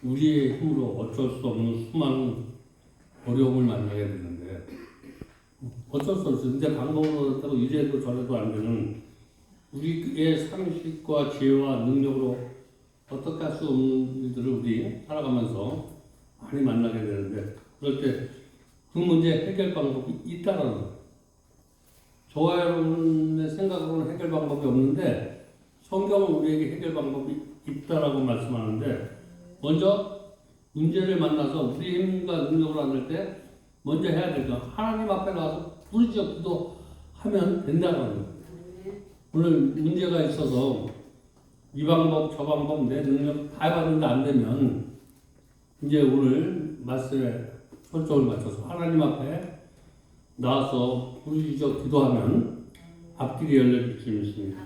우리의 힘으로 어쩔 수 없는 수많은 어려움을 만나게 되는데 어쩔 수 없어요. 근데 방법으로 그렇다고 이래도 저래도 안 되는 우리의 상식과 지혜와 능력으로 어떻게 할 수 없는 일들을 우리 살아가면서 많이 만나게 되는데 그럴 때 그 문제 해결 방법이 있다라는 거예요. 저와 여러분의 생각으로는 해결 방법이 없는데 성경은 우리에게 해결 방법이 있다라고 말씀하는데 먼저 문제를 만나서 우리의 힘과 능력으로 안 될 때 먼저 해야 될 거 하나님 앞에 나와서 부르짖어 기도하면 된다는 거예요. 오늘 문제가 있어서 이 방법 저 방법 내 능력 다 해봤는데 안 되면 이제 오늘 말씀에 초점을 맞춰서 하나님 앞에 나와서 부르짖어 기도하면 앞길이 열려질 수 있습니다.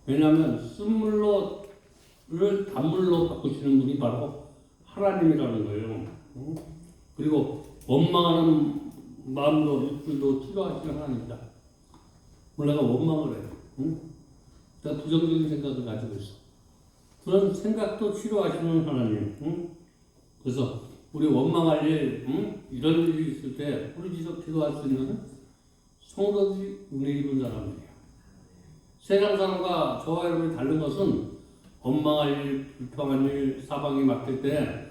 왜냐하면 쓴물로를 단물로 바꾸시는 분이 바로 하나님이라는 거예요. 그리고 원망하는 마음도 육들도 치료하시는 하나님이다. 오늘 내가 원망을 해요. 내가 부정적인 생각을 가지고 있어. 그런 생각도 치료하시는 하나님. 그래서 우리 원망할 일, 이런 일이 있을 때 부르짖어 기도할 수 있는 성도들이 은혜 입은 사람들이에요. 세상 사람과 저와 여러분이 다른 것은 원망할 일, 불평할 일, 사방이 막힐 때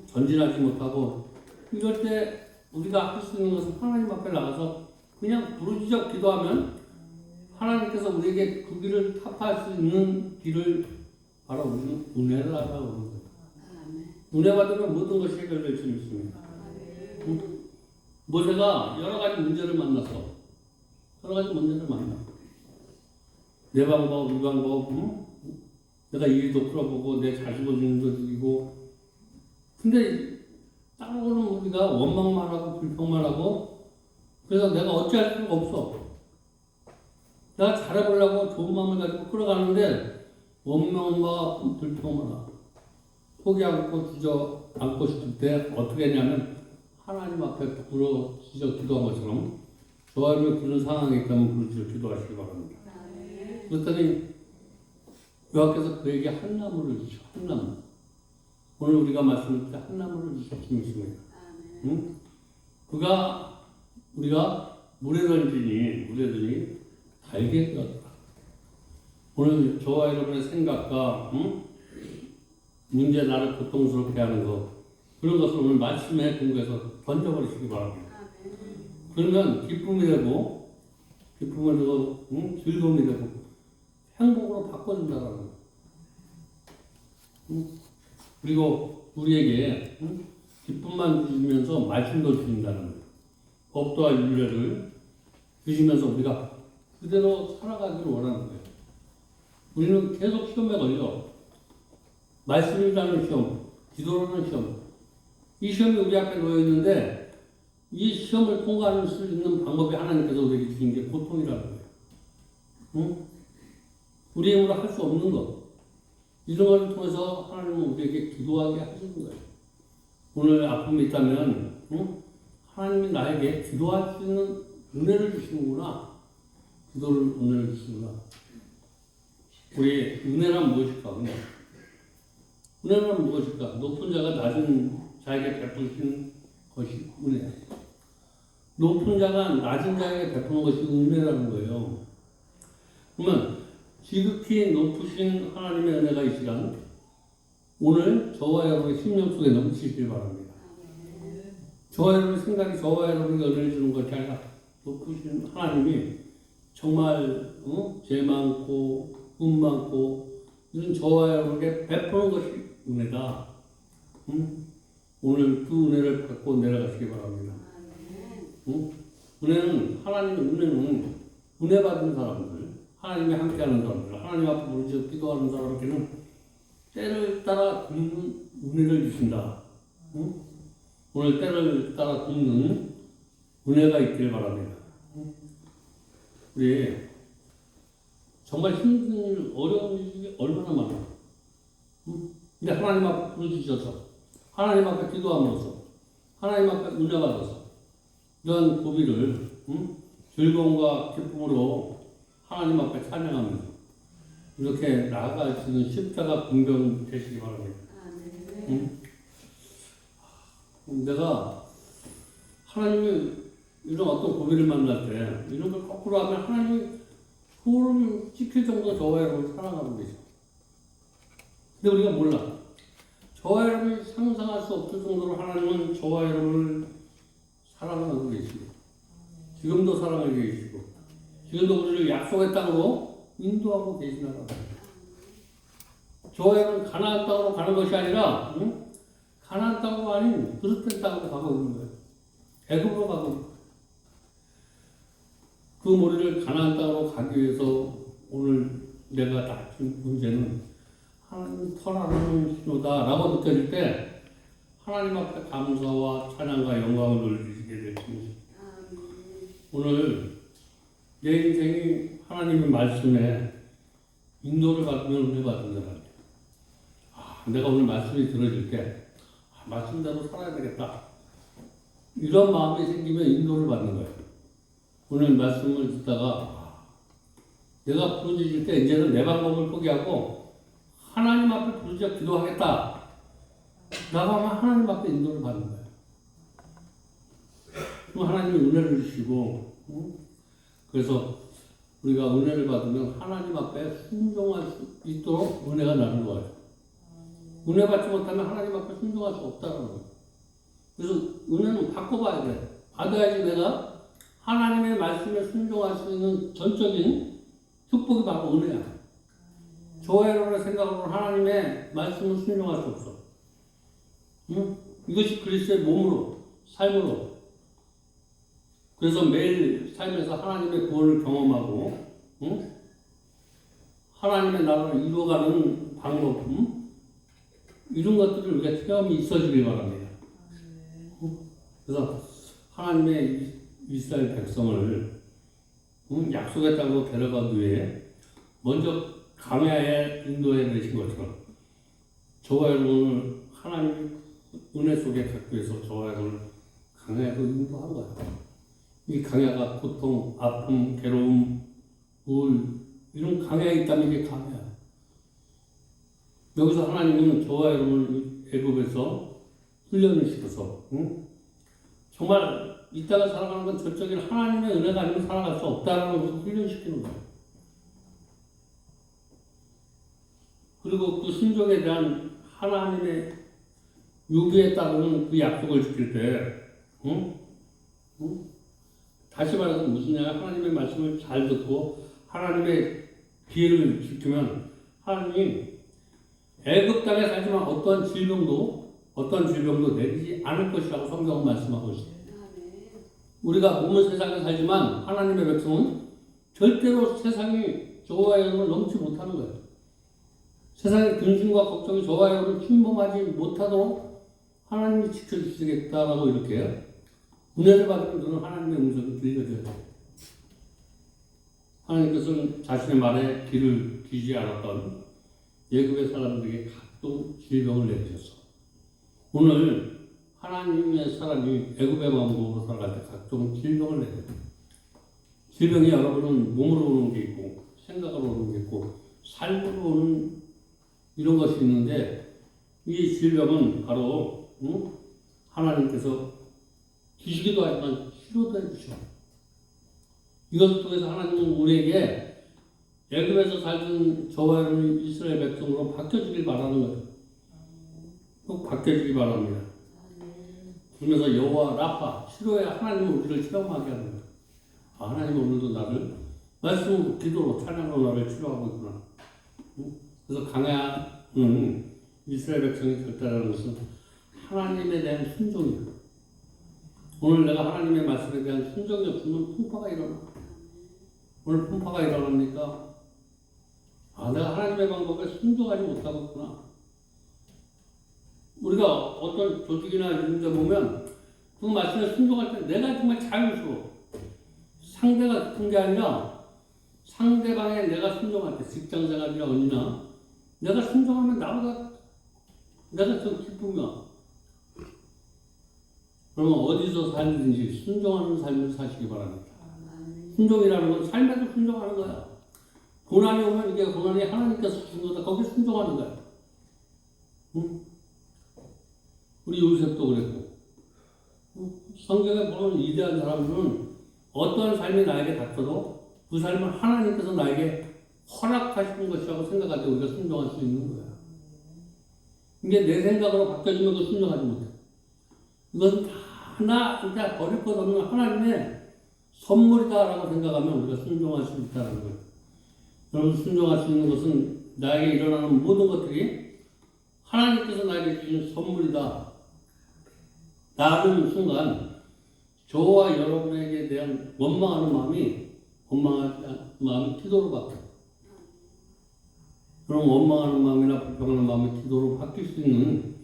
전진하지 못하고 이럴 때 우리가 할 수 있는 것은 하나님 앞에 나가서 그냥 부르짖어 기도하면 하나님께서 우리에게 그 길을 타파할 수 있는 길을 바로 우리는 은혜라고 하는 거예요. 은혜 받으면 모든 것이 해결될 수 있습니다. 모세가 여러 가지 문제를 만나서 내 방법, 이 방법, 내가 이 일도 풀어보고 내 자식을 일도 죽이고 근데 따로는 우리가 원망만 하고 불평만 하고 그래서 내가 어찌할 수가 없어. 내가 잘해보려고 좋은 마음을 가지고 끌어가는데 원망과 불평만 하고 포기하고 주저앉고 싶을 때 어떻게 했냐면 하나님 앞에 부르짖어 기도한 것처럼 저와 여러분이 그런 상황이 있다면 부르짖어 기도하시기 바랍니다. 그랬더니 여호와께서 그에게 한 나무를 주셔. 한 나무. 오늘 우리가 말씀드릴 때 한 나무를 주셨습니다. 우리가 물에 던지니 달게 되었다. 오늘 저와 여러분의 생각과 문제 나를 고통스럽게 하는 것 그런 것을 오늘 말씀에 근거해서 던져버리시기 바랍니다. 그러면 기쁨이 되고 즐거움이 되고 행복으로 바꿔준다는 거예요. 그리고 우리에게 기쁨만 주시면서 말씀도 주신다는 거예요. 법도와 윤례를 주시면서 우리가 그대로 살아가기를 원하는 거예요. 우리는 계속 시험에 걸려. 말씀이라는 시험, 기도라는 시험. 이 시험이 우리 앞에 놓여 있는데 이 시험을 통과할 수 있는 방법이 하나님께서 우리에게 주신 게 고통이라는 거예요. 우리 힘으로 할 수 없는 것. 이런 것을 통해서 하나님은 우리에게 기도하게 하시는 거예요. 오늘 아픔이 있다면 하나님이 나에게 기도할 수 있는 은혜를 주시는구나. 은혜를 주시는구나. 우리 은혜란 무엇일까? 은혜는 무엇일까? 높은 자가 낮은 자에게 베푸신 것이 은혜. 높은 자가 낮은 자에게 베푸는 것이 은혜라는 거예요. 그러면 지극히 높으신 하나님의 은혜가 이 시간 오늘 저와 여러분의 심령 속에 넘치시길 바랍니다. 저와 여러분의 생각이 저와 여러분에게 은혜를 주는 것이 아니라 높으신 하나님이 정말 죄 많고 운 많고 이런 저와 여러분에게 베푸는 것이 은혜다. 오늘 그 은혜를 받고 내려가시기 바랍니다. 은혜는 은혜 받은 사람들, 하나님이 함께하는 사람들, 하나님 앞에 부르짖어 기도하는 사람에게는 때를 따라 굽는 은혜를 주신다. 오늘 때를 따라 굽는 은혜가 있길 바랍니다. 우리 정말 힘든 어려운 일이 얼마나 많아. 근데 하나님 앞에 부르짖어서 하나님 앞에 기도하면서 하나님 앞에 은혜 받아서 이런 고비를 즐거움과 기쁨으로 하나님 앞에 찬양하면서 이렇게 나아갈 수 있는 십자가 분별 되시기 바랍니다. 응? 내가 하나님이 이런 어떤 고비를 만날 때 이런 걸 거꾸로 하면 하나님이 소름 찍힐 정도 저와 여러분을 사랑하는 거죠. 근데 우리가 몰라. 저와 여러분이 상상할 수 없을 정도로 하나님은 저와 여러분을 사랑하고 계시고 지금도 사랑하고 계시고 지금도 우리를 약속의 땅으로 인도하고 계시나라. 저와 여러분 가나안 땅으로 가는 것이 아니라 가나안 땅으로 아닌 그릇된 땅으로 가고 있는 거예요. 애굽으로 가고 있는 거예요. 그 우리를 가나안 땅으로 가기 위해서 오늘 내가 닥친 문제는 하나님 터라는 신호다라고 느껴질 때 하나님 앞에 감사와 찬양과 영광을 돌리게 될 것입니다. 오늘 내 인생이 하나님의 말씀에 인도를 받으면 은혜 받은 거라. 내가 오늘 말씀이 들어질 때 말씀대로 살아야 되겠다. 이런 마음이 생기면 인도를 받는 거예요. 오늘 말씀을 듣다가 내가 부르짖을 때 이제는 내 방법을 포기하고 하나님 앞에 부르짖어 기도하겠다. 라고 하면 하나님 앞에 인도를 받는 거예요. 그럼 하나님이 은혜를 주시고 그래서 우리가 은혜를 받으면 하나님 앞에 순종할 수 있도록 은혜가 나는 거예요. 은혜 받지 못하면 하나님 앞에 순종할 수 없다는 거예요. 그래서 은혜는 바꿔봐야 돼. 받아야지 내가 하나님의 말씀에 순종할 수 있는 전적인 축복이 바로 은혜야. 저와 여러분의 생각으로 하나님의 말씀을 순종할 수 없어. 응? 이것이 그리스도의 몸으로, 삶으로. 그래서 매일 삶에서 하나님의 구원을 경험하고, 응? 하나님의 나라를 이루어가는 방법, 이런 것들을 우리가 체험이 있어지길 바랍니다. 그래서 하나님의 이스라엘 백성을 약속의 땅으로 데려가기 위해 먼저 광야에 인도해 내신 것처럼 저와 여러분을 하나님 은혜 속에 갖기 위해서 저와 여러분을 광야로 인도한 거예요. 이 광야가 고통, 아픔, 괴로움, 우울 이런 광야에 있다면 이게 광야야. 여기서 하나님은 저와 여러분을 애굽에서 훈련을 시켜서 정말 이 땅을 살아가는 건 전적인 하나님의 은혜가 아니면 살아갈 수 없다는 것을 훈련시키는 거예요. 그리고 그 순종에 대한 하나님의 요구에 따르는 그 약속을 지킬 때, 다시 말해서 무슨 얘기냐? 하나님의 말씀을 잘 듣고 하나님의 기회를 지키면 하나님이 애굽 땅에 살지만 어떤 질병도 내리지 않을 것이라고 성경은 말씀하고 있습니다. 우리가 몸은 세상에 살지만 하나님의 백성은 절대로 세상이 저와 여러분을 넘지 못하는 거예요. 세상의 근심과 걱정이 저와 여러분을 침범하지 못하도록 하나님이 지켜주시겠다라고 이렇게 은혜를 받으면 그는 하나님의 음성을 들려줘야 돼요. 하나님께서는 자신의 말에 귀를 귀지 않았던 애굽의 사람들에게 각종 질병을 내리셨어. 오늘 하나님의 사람이 애굽의 왕국으로 살아갈 때 각종 질병을 내려요. 질병이 여러분은 몸으로 오는 게 있고 생각으로 오는 게 있고 삶으로 오는 이런 것이 있는데 이 질병은 바로 하나님께서 주시기도 하지만 치료도 해주셔. 이것을 통해서 하나님은 우리에게 애굽에서 살던 저와 여러분 이스라엘 백성으로 바뀌어주길 바라는 거예요. 꼭 바뀌어주길 바랍니다. 그러면서 여호와 라파 치료의 하나님은 우리를 체험하게 하는 거예요. 아, 하나님은 오늘도 나를 말씀 기도로 찬양으로 나를 치료하고 있구나. 그래서 강야는 이스라엘 백성이 결단하는 것은 하나님에 대한 순종이에요. 오늘 내가 하나님의 말씀에 대한 순종이 없으면 풍파가 일어나. 오늘 풍파가 일어납니까? 아, 내가 하나님의 방법에 순종하지 못하고 있구나. 우리가 어떤 조직이나 이런 데 보면 그 말씀에 순종할 때 내가 정말 자유스러워. 상대가 큰 게 아니라 상대방에 내가 순종할 때 직장생활이나 어디나 내가 순종하면 나보다 내가 더 기쁨이야. 그러면 어디서 살든지 순종하는 삶을 사시기 바랍니다. 순종이라는 건 삶에도 순종하는 거야. 고난이 오면 이게 고난이 하나님께서 주신 거다. 거기에 순종하는 거야. 응? 우리 요셉도 그랬고. 성경에 보는 위대한 사람들은 어떠한 삶이 나에게 닥쳐도 그 삶을 하나님께서 나에게 허락하시는 것이라고 생각할 때 우리가 순종할 수 있는 거야. 이게 내 생각으로 바뀌어지면 그 순종하지 못해. 이건 다 하나 진짜 버릴 것 없는 하나님의 선물이다라고 생각하면 우리가 순종할 수 있다는 거예요. 여러분, 순종할 수 있는 것은 나에게 일어나는 모든 것들이 하나님께서 나에게 주신 선물이다. 나는 순간 저와 여러분에게 대한 원망하는 마음이 기도로 바뀌어요. 그럼 원망하는 마음이나 불평하는 마음이 기도로 바뀔 수 있는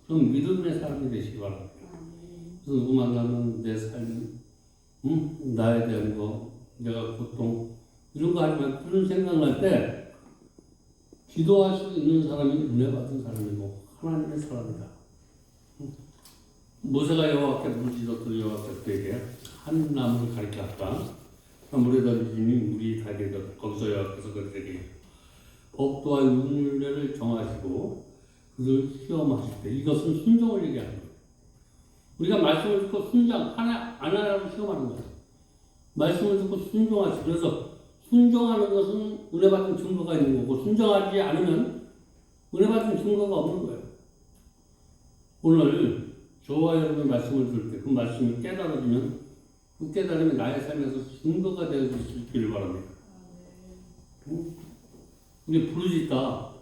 그런 믿음의 사람이 되시기 바랍니다. 그래서 누구 만나면 내 삶, 나에 대한 거, 내가 고통, 이런 거 하지만 그런 생각날 때 기도할 수 있는 사람이 은혜 받은 사람이고 하나님의 사람이다. 모세가 여호와께 물지었던 여호와께에게 한 나무를 가리켰다. 물에 던지니 물이 달게 되어 거기서 여호와께서 그들에게 법도와 율례를 정하시고 그들 시험하실 때 이것은 순종을 얘기하는 거예요. 우리가 말씀을 듣고 순종 안 하라고 시험하는 거예요. 말씀을 듣고 순종하시. 그래서 순종하는 것은 은혜 받은 증거가 있는 거고 순종하지 않으면 은혜 받은 증거가 없는 거예요. 오늘 저와 여러분의 말씀을 들을 때 그 말씀을 깨달아지면 그 깨달음이 나의 삶에서 증거가 되어 줄 있기를 바랍니다. 우리 부르짖다라는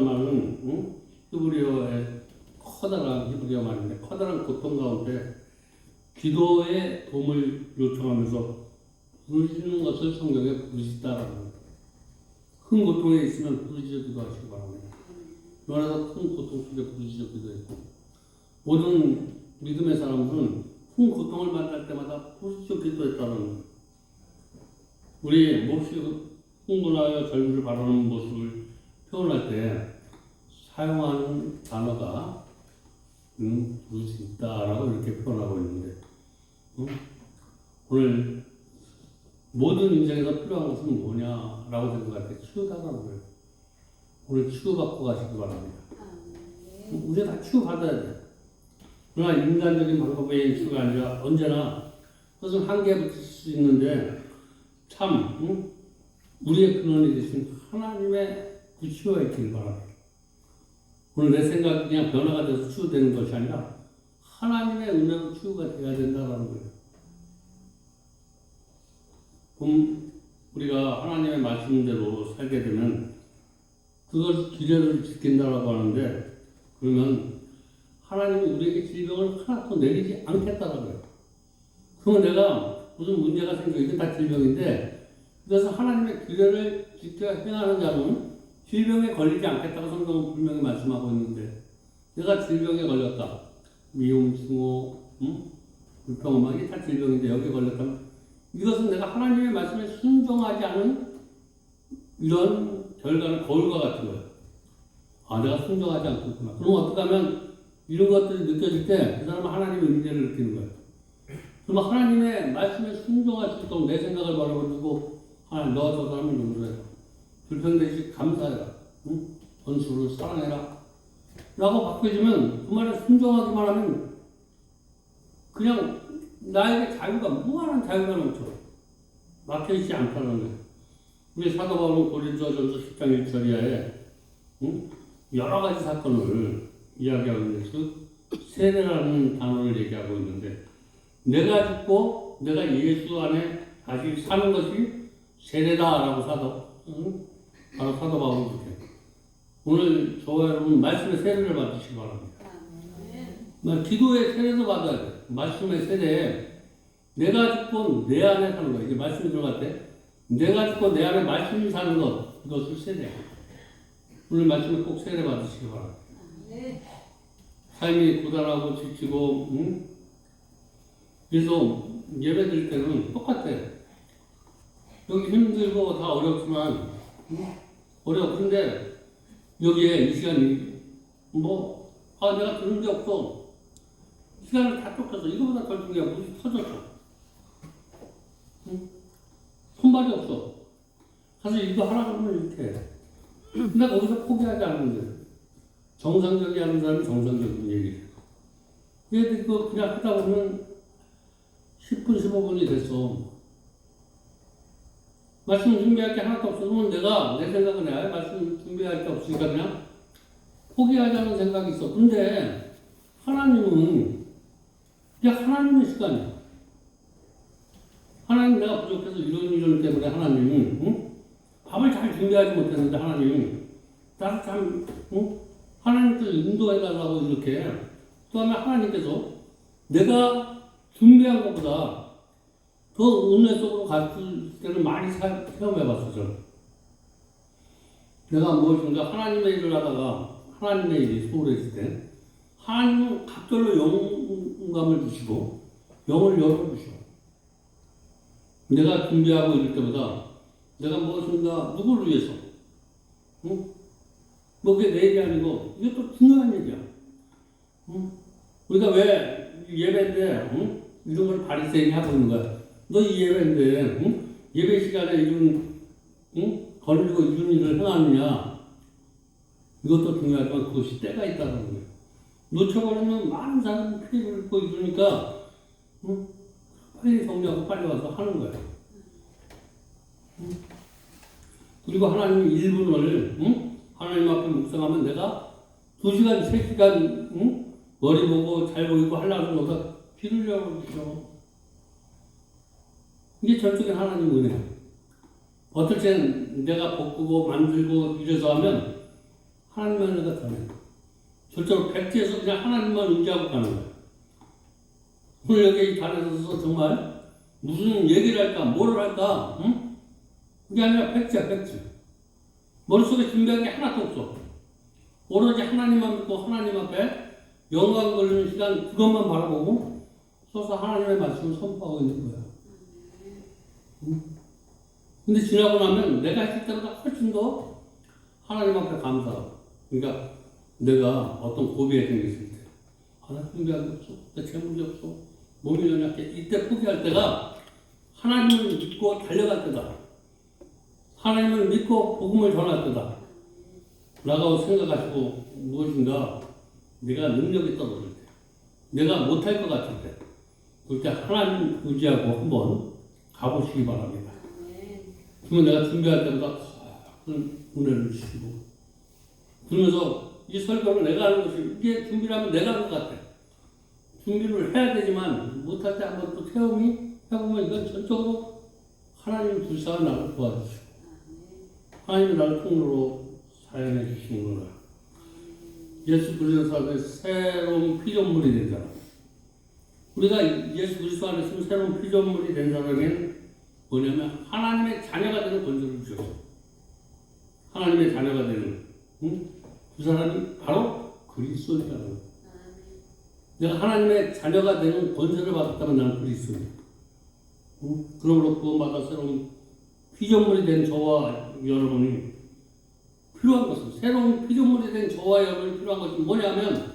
말은 히브리어의 커다란 히브리어 말인데 커다란 고통 가운데 기도의 도움을 요청하면서 부르짖는 것을 성경에 부르짖다라고 합니다. 큰 고통에 있으면 부르짖어 기도하시기 바랍니다. 요나서 큰 고통 속에 부르짖어 기도했고 모든 믿음의 사람들은 큰 고통을 만날 때마다 부르짖어 기도했다는 거예요. 우리 몹시 흥분하여 절규를 바라는 모습을 표현할 때 사용하는 단어가 부르짖다라고 이렇게 표현하고 있는데 오늘 모든 인생에서 필요한 것은 뭐냐라고 생각할 때 치유다라는 거예요. 오늘 치유받고 가시기 바랍니다. 우리가 다 치유받아야 돼. 그러나 인간적인 방법의 치유가 아니라 언제나 그것은 한계에 붙을 수 있는데 참 우리의 근원이 되신 하나님의 그 치유가 있길 바랍니다. 오늘 내 생각이 그냥 변화가 돼서 치유되는 것이 아니라 하나님의 은혜로 치유가 되어야 된다는 거예요. 우리가 하나님의 말씀대로 살게 되면 그걸 기례를 지킨다라고 하는데 그러면 하나님이 우리에게 질병을 하나도 내리지 않겠다라고 해요. 그러면 내가 무슨 문제가 생겨 이게 다 질병인데 그래서 하나님의 기례를 지켜 행하는 자는 질병에 걸리지 않겠다고 성경은 분명히 말씀하고 있는데 내가 질병에 걸렸다. 미움, 증오, 불평, 이게 다 질병인데 여기에 걸렸다면 이것은 내가 하나님의 말씀에 순종하지 않은 이런 결과는 거울과 같은 거예요. 아, 내가 순종하지 않고 있구나. 그럼 어떻게 하면 이런 것들이 느껴질 때 그 사람은 하나님의 은혜를 느끼는 거예요. 그럼 하나님의 말씀에 순종할 수 있도록 내 생각을 바라보고 하나님 너와 저 사람을 용서해라. 불평되시 감사해라. 원수를 사랑해라. 라고 바뀌어지면 그 말에 순종하기만 하면 그냥 나에게 자유가 무한한 자유가 넘쳐 막혀있지 않다는 거예요. 우리 사도 바울은 고린도전서 10장 1절 이하에 여러 가지 사건을 이야기하고 있는데 세례라는 단어를 얘기하고 있는데 내가 죽고 내가 예수 안에 다시 사는 것이 세례다라고 바로 사도 바울은 그렇게 오늘 저와 여러분 말씀의 세례를 받으시기 바랍니다. 기도의 세례도 받아야 돼요. 말씀의 세례에 내가 죽고 내 안에 사는 거 이게 말씀이 들어갈 때 내가 죽고 내 안에 말씀이 사는 것 이것을 세례. 오늘 말씀에 꼭 세례 받으시기 바랍니다. 삶이 고단하고 지치고 그래서 예배 드릴 때는 똑같아요. 여기 힘들고 다 어렵지만 어려워. 근데 여기에 이 시간이 내가 들은 게 없어. 시간을 다 쫓겨서 이거보다 덜 중요해. 물이 터졌어. 손발이 없어. 가서 이거 하라고 하면 이렇게 해. 근데 거기서 포기하지 않는데 정상적이 하는 사람이 정상적인 얘기를 해요. 얘들 그거 그냥 하다 보면 10분, 15분이 됐어. 말씀 준비할 게 하나도 없어서 내가 내 생각은 해. 말씀 준비할 게 없으니까 그냥 포기하자는 생각이 있어. 근데 하나님은 이게 하나님의 시간이야. 하나님 내가 부족해서 이런 때문에 하나님은 응? 밥을 잘 준비하지 못했는데 하나님 나를 참 응? 하나님께서 인도해달라고 이렇게 또 하나 하나님께서 내가 준비한 것보다 더 은혜 속으로 갔을 때는 많이 체험해봤어. 내가 무엇인가 하나님의 일을 하다가 하나님의 일이 소홀했을 때 하나님은 각별로 영감을 주시고 영을 열어주셔. 내가 준비하고 이럴 때보다 내가 무엇인가 누구를 위해서 응? 뭐 그게 내 일이 아니고 이것도 중요한 얘기야. 응? 우리가 왜 예배인데 응? 이런 걸 바리새인이 하고 있는 거야. 너 이 예배인데 응? 예배 시간에 이런 응? 걸리고 이런 일을 행하느냐. 이것도 중요하지만 그것이 때가 있다는 거예요. 놓쳐버리면 많은 사람이 피해를 입고 이러니까 응? 빨리 정리하고 빨리 와서 하는 거예요. 응? 그리고 하나님 1분을 응? 하나님 앞에 묵상하면 내가 2시간, 3시간 응? 머리 보고 잘 보이고 하려는 것보다 귀를 열어주셔. 이게 전적인 하나님 은혜예요. 어떨 때는 내가 볶고 만들고 이래서 하면 하나님의 은혜가 더해. 절대로 백지에서 그냥 하나님만 의지하고 가는 거예요. 오늘 여기 이 단에 서서 정말 무슨 얘기를 할까, 뭐를 할까, 응? 그게 아니라 백지야, 백지. 머릿속에 준비한 게 하나도 없어. 오로지 하나님만 믿고 하나님 앞에 영광 걸리는 시간 그것만 바라보고 서서 하나님의 말씀을 선포하고 있는 거야. 응? 근데 지나고 나면 내가 했을 때보다 훨씬 더 하나님 앞에 감사하고. 그러니까 내가 어떤 고비에 생겼을 때, 나 준비한 게 없어. 나 재물이 없어. 몸이 연약해. 이때 포기할 때가 하나님을 믿고 달려갈 때다. 하나님을 믿고 복음을 전할 때다. 라고 생각하시고 무엇인가 내가 능력이 떨어질 때, 내가 못할 것 같을 때, 그때 하나님 의지하고 한번 가보시기 바랍니다. 그러면 내가 준비할 때보다 큰 은혜를 주시고, 그러면서 이 설교를 내가 하는 것이 이게 준비를 하면 내가 하는 것 같아. 준비를 해야 되지만 못할 때 한번 또 체험이 해보면 이건 전적으로 하나님 불쌍한 나를 도와주시고 하나님이 나를 통로로 사용해 주시는 거라. 예수 그리스도 안에 새로운 피조물이 된 사람. 우리가 예수 그리스도 안에 있으면 새로운 피조물이 된 사람에는 뭐냐면 하나님의 자녀가 되는 권세를 주셨어. 하나님의 자녀가 되는 그 사람이 바로 그리스도라는 거야. 내가 하나님의 자녀가 되는 권세를 받았다면 나는 그리스도야. 그러므로 구원받아 새로운 피조물이 된 저와 여러분이 필요한 것은, 새로운 피조물이 된 저와 여러분이 필요한 것은 뭐냐면,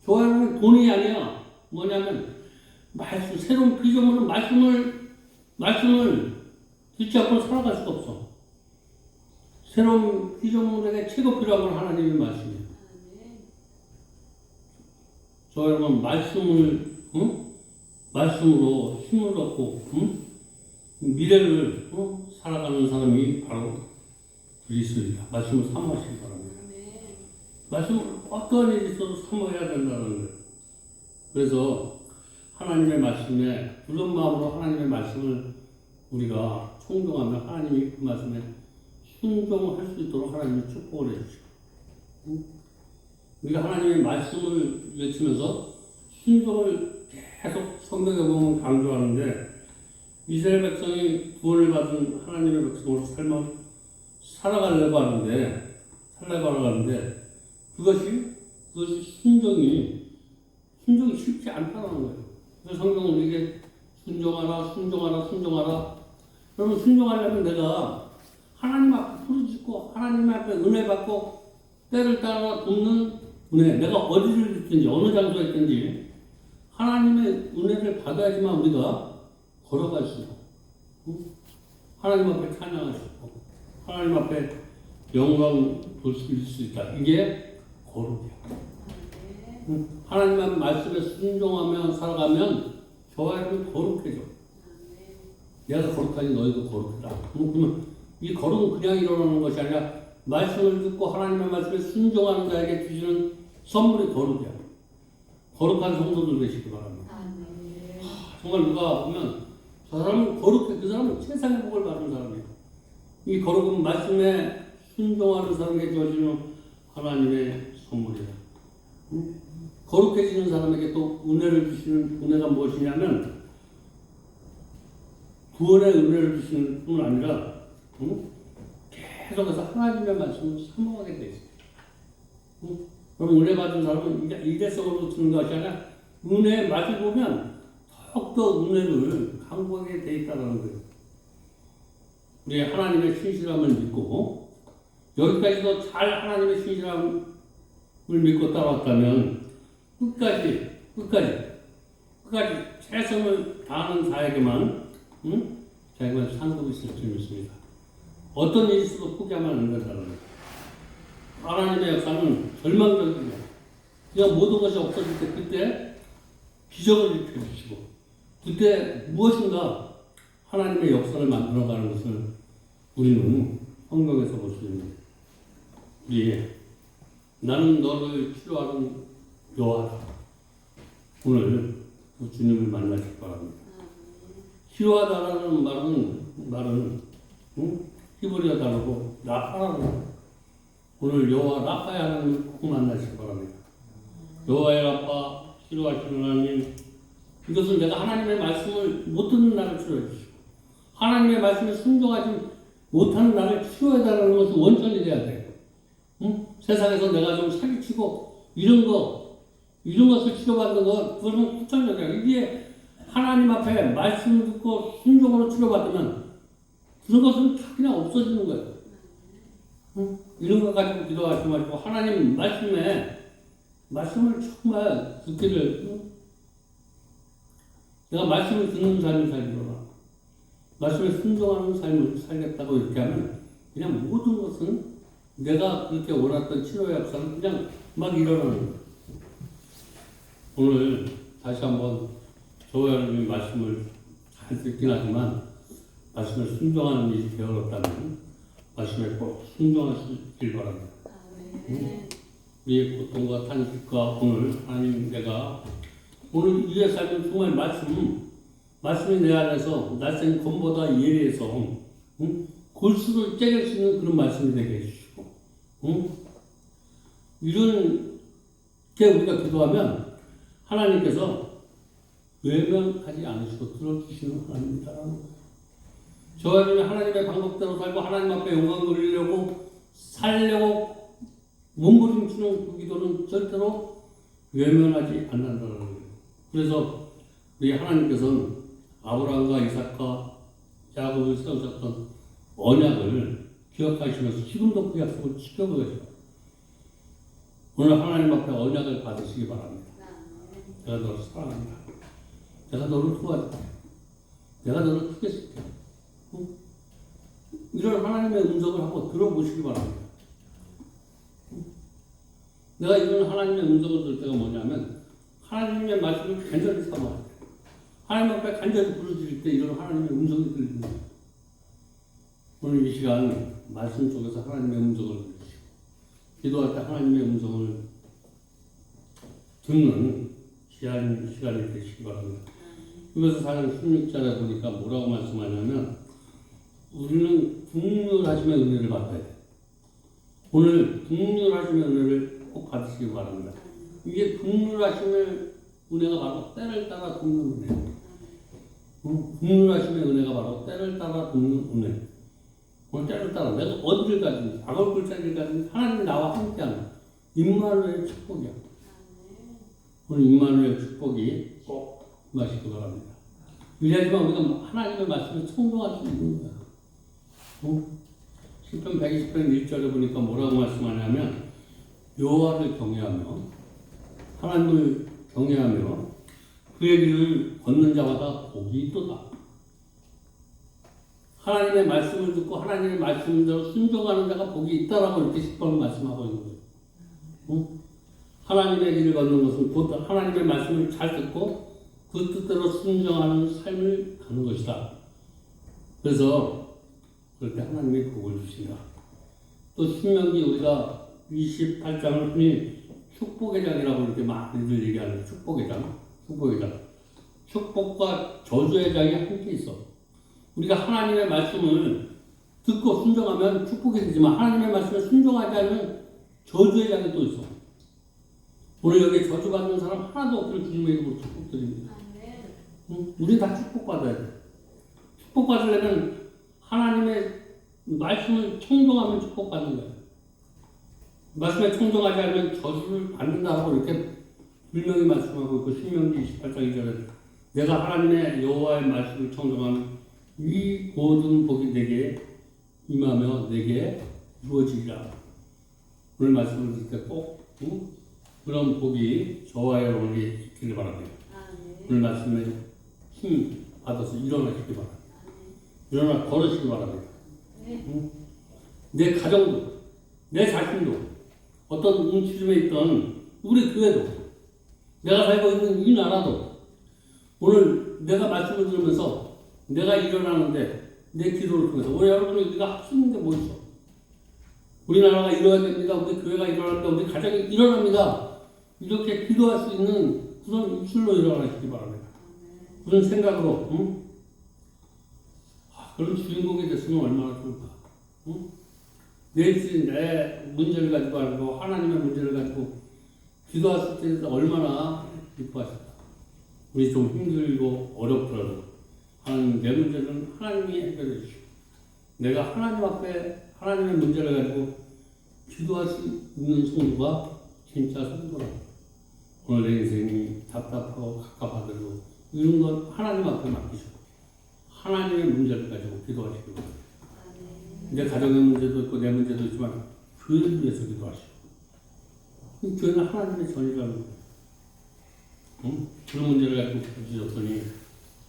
저와 여러분은 돈이 아니야. 뭐냐면 말씀, 새로운 피조물은 말씀을 듣지 않고 살아갈 수가 없어. 새로운 피조물에게 최고 필요한 건 하나님의 말씀이에요. 저 여러분 말씀을 말씀으로 힘을 얻고 미래를 살아가는 사람이 바로 그리스도이다. 말씀을 사모하시기 바랍니다. 말씀을 어떤 일이 있어도 사모해야 된다는 거예요. 그래서 하나님의 말씀에 굳은 마음으로 하나님의 말씀을 우리가 청종하면 하나님이 그 말씀에 순종할 수 있도록 하나님이 축복을 해주시고, 우리가 하나님의 말씀을 외치면서 순종을 계속 성경에 보면 강조하는데, 이스라엘 백성이 구원을 받은 하나님의 백성으로 살아가려고 하는데 그것이 순종이 쉽지 않다는 거예요. 그래서 성경은 우리에게 순종하라. 그러면 순종하려면 내가 하나님 앞에 부르짖고 하나님 앞에 은혜 받고 때를 따라 돕는 은혜, 내가 어디를 있든지 어느 장소에 있든지 하나님의 은혜를 받아야지만 우리가 걸어갈 수 있고 하나님 앞에 찬양할 수 있고 하나님 앞에 영광 돌릴 수 있다. 이게 거룩이야. 하나님의 말씀에 순종하며 살아가면 저와 여러분 거룩해져. 내가 거룩하니 너희도 거룩해라. 그러면 이 거룩은 그냥 일어나는 것이 아니라 말씀을 듣고 하나님의 말씀에 순종하는 자에게 주시는 선물이 거룩이야. 거룩한 성도들 되시기 바랍니다. 정말 누가 보면 저 사람은 거룩해. 그 사람은 세상의 복을 받은 사람이에요. 이 거룩은 말씀에 순종하는 사람에게 주어지는 하나님의 선물이다. 거룩해지는 사람에게 또 은혜를 주시는 은혜가 무엇이냐면 구원의 은혜를 주시는 뿐 아니라 계속해서 하나님의 말씀을 사모하게 돼 있어요. 그럼 은혜 받은 사람은 일대성으로 주는 것이 아니라 은혜의 맛을 보면 더욱더 은혜를 강구하게 돼 있다는 거예요. 우리 하나님의 신실함을 믿고 여기까지도 잘 하나님의 신실함을 믿고 따라왔다면 끝까지 최선을 다하는 자에게만 자기만 상급이 있을 줄 믿습니다. 어떤 일이 있어도 포기하면 안 된다는 거예요. 하나님의 역사는 절망적이에요. 그냥 모든 것이 없어질 때 그때 기적을 일으켜주시고 그때 무엇인가 하나님의 역사를 만들어가는 것을 우리는 성경에서 볼 수 있는 우리 나는 너를 치료하는 여호와다. 오늘 그 주님을 만나실 바랍니다. 치료하다라는 말은 히브리어 단어로 라파라고 오늘 여호와 라파의 하나님을 꼭 만나시기 바랍니다. 여호와의 라파 치료하시는 하나님 이것은 내가 하나님의 말씀을 못 듣는 나를 치료해 주시고 하나님의 말씀에 순종하지 못하는 나를 치료해달라는 것이 원천이 돼야 돼요. 세상에서 내가 좀 사기치고 이런 것을 치료받는 것 그것은 후천적이야. 이게 하나님 앞에 말씀을 듣고 순종으로 치료받으면 그런 것은 다 그냥 없어지는 거예요. 이런 것 가지고 기도하지 말고 하나님 말씀을 정말 듣기를 내가 말씀을 듣는 삶을 살기로라. 말씀에 순종하는 삶을 살겠다고 이렇게 하면 그냥 모든 것은 내가 그렇게 원했던 치료의 역사는 그냥 막 일어나는 거예요. 오늘 다시 한번 저와 여러분이 말씀을 잘 듣긴 하지만 말씀에 순종하는 일이 되어졌다면 말씀에 꼭 순종하시길 바랍니다. 우리의 고통과 탄식과 오늘 하나님 내가 오늘 이에 살면 정말 말씀이 내 안에서 날쌘 검보다 예리해서 골수를 째릴 수 있는 그런 말씀이 되게 해주시고 이런 게 우리가 기도하면 하나님께서 외면하지 않으시고 들어주시는 하나님이다라는 거예요. 저와 여러분이 하나님의 방법대로 살고 하나님 앞에 영광 돌리려고 살려고 몸부림치는 그 기도는 절대로 외면하지 않는다는 거예요. 그래서 우리 하나님께서는 아브라함과 이삭과 야곱을 세우셨던 언약을 기억하시면서 지금도 그 약속을 지켜보고 계세요. 오늘 하나님 앞에 언약을 받으시기 바랍니다. 내가 너를 사랑한다. 내가 너를 도와줄게. 내가 너를 크게 쓸게. 이런 하나님의 음성을 한번 들어보시기 바랍니다. 내가 이런 하나님의 음성을 들을 때가 뭐냐면 하나님의 말씀을 간절히 사모할 때 하나님 앞에 간절히 부르짖을 때 이런 하나님의 음성이 들리는 거예요. 오늘 이 시간 말씀 속에서 하나님의 음성을 들으시고 기도할 때 하나님의 음성을 듣는 시간이 되시기 바랍니다. 그래서 4장 16절에 보니까 뭐라고 말씀하냐면 우리는 국률하심의 은혜를 받아야 돼. 오늘 국률하심의 은혜를 꼭 받으시기 바랍니다. 이게 국률하심의 은혜가 바로 때를 따라 돕는 은혜예요. 국률하심의 은혜가 바로 때를 따라 돕는 은혜. 오늘 때를 따라 내가 어디를 가든지 악을 굴자리를 가든지 하나님이 나와 함께하는 임마누엘의 축복이야. 오늘 임마누엘의 축복이 꼭 마시기 바랍니다. 이래야지만 우리가 하나님의 말씀을 청동할 수 있는 거야. 시편 120편 1절에 보니까 뭐라고 말씀하냐면 여호와를 경외하며 하나님을 경외하며 그의 길을 걷는 자마다 복이 있도다. 하나님의 말씀을 듣고 하나님의 말씀대로 순종하는 자가 복이 있다라고 이렇게 10번 말씀하고 있는 거예요. 하나님의 길을 걷는 것은 곧 하나님의 말씀을 잘 듣고 그 뜻대로 순종하는 삶을 가는 것이다. 그래서 그럴 때 하나님이 복을 주신다. 또 신명기 우리가 28장을 흔히 축복의 장이라고 이렇게 많이들 얘기하는 축복의 장. 축복과 저주의 장이 함께 있어. 우리가 하나님의 말씀을 듣고 순종하면 축복이 되지만 하나님의 말씀을 순종하지 않으면 저주의 장이 또 있어. 오늘 여기 저주받는 사람 하나도 없기를 주님의 이름으로 축복드립니다. 응? 우리 다 축복받아야 돼. 축복받으려면 하나님의 말씀을 청종하면 축복받는 거야. 말씀에 청종하지 않으면 저주를 받는다고 이렇게 분명히 말씀하고 있고 신명기 28장 2절에 내가 하나님의 여호와의 말씀을 청종하면 이 모든 복이 내게 임하며 내게 이루어지리라. 오늘 말씀을 들을 때 꼭 그런 복이 저와 여러분이 있기를 바랍니다. 오늘 말씀에 힘 받아서 일어나시기 바랍니다. 일어나 걸으시기 바랍니다. 내 가정도 내 자신도 어떤 움츠림에 있던 우리 교회도 내가 살고 있는 이 나라도 오늘 내가 말씀을 들으면서 내가 일어나는데 내 기도를 통해서 우리 여러분이 우리가 할 수 있는 게 뭐 있어? 우리나라가 일어나야 됩니다. 우리 교회가 일어납니다. 우리 가정이 일어납니다. 이렇게 기도할 수 있는 그런 입술로 일어나시기 바랍니다. 그런 생각으로 그런 주인공이 됐으면 얼마나 좋을까. 내 입술이 내 문제를 가지고 알고 하나님의 문제를 가지고 기도했을 때 얼마나 기뻐하실까. 우리 좀 힘들고 어렵더라도 하나님 내 문제는 하나님이 해결해 주시고 내가 하나님 앞에 하나님의 문제를 가지고 기도할 수 있는 성도가 진짜 성도라고. 오늘 내 인생이 답답하고 갑갑하더라도 이런 건 하나님 앞에 맡기시고 하나님의 문제를 가지고 기도하시기 바랍니다. 내 가정의 문제도 있고 내 문제도 있지만 교회를 위해서 기도하시고 이 교회는 하나님의 전이라는 거예요. 그런 문제를 가지고 부딪혔더니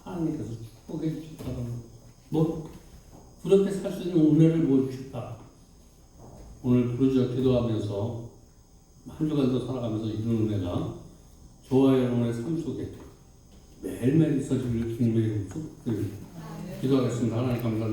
하나님께서 축복해 주셨다고 뭐 그렇게 살 수 있는 은혜를 보여주셨다. 오늘 부르짖어 기도하면서 한 주간도 살아가면서 이런 은혜가 저와 여러분의 삶 속에 매일매일 있어지기를 주님의 이름으로 축복드립니다. 기도하겠습니다. 하나님 감사합니다.